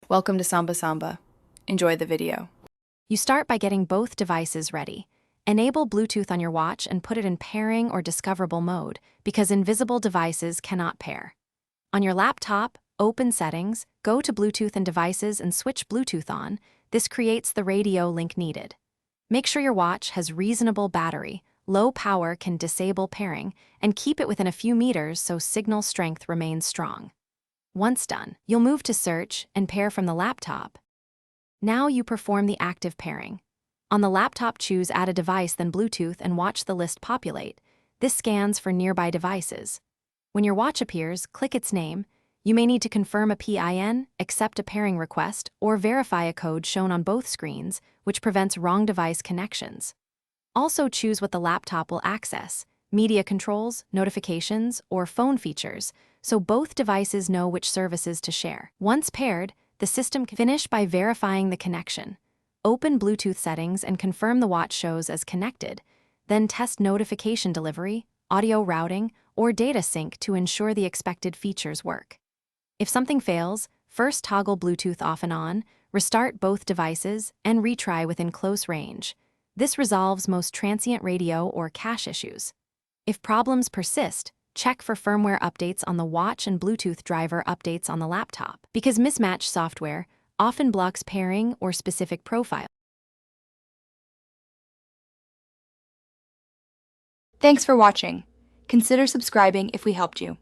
Welcome to Samba Samba. Enjoy the video. You start by getting both devices ready. Enable Bluetooth on your watch and put it in pairing or discoverable mode because invisible devices cannot pair. On your laptop, open Settings, go to Bluetooth and Devices and switch Bluetooth on. This creates the radio link needed. Make sure your watch has reasonable battery, low power can disable pairing, and keep it within a few meters so signal strength remains strong. Once done, you'll move to Search and pair from the laptop. Now you perform the active pairing. On the laptop, choose Add a device, then Bluetooth, and watch the list populate. This scans for nearby devices. When your watch appears, click its name. You may need to confirm a PIN, accept a pairing request, or verify a code shown on both screens, which prevents wrong device connections. Also choose what the laptop will access: media controls, notifications, or phone features, so both devices know which services to share. Once paired, the system can finish by verifying the connection. Open Bluetooth settings and confirm the watch shows as connected, then test notification delivery, audio routing, or data sync to ensure the expected features work. If something fails, first toggle Bluetooth off and on, restart both devices, and retry within close range. This resolves most transient radio or cache issues. If problems persist, check for firmware updates on the watch and Bluetooth driver updates on the laptop, because mismatched software often blocks pairing or specific profile. Thanks for watching. Consider subscribing if we helped you.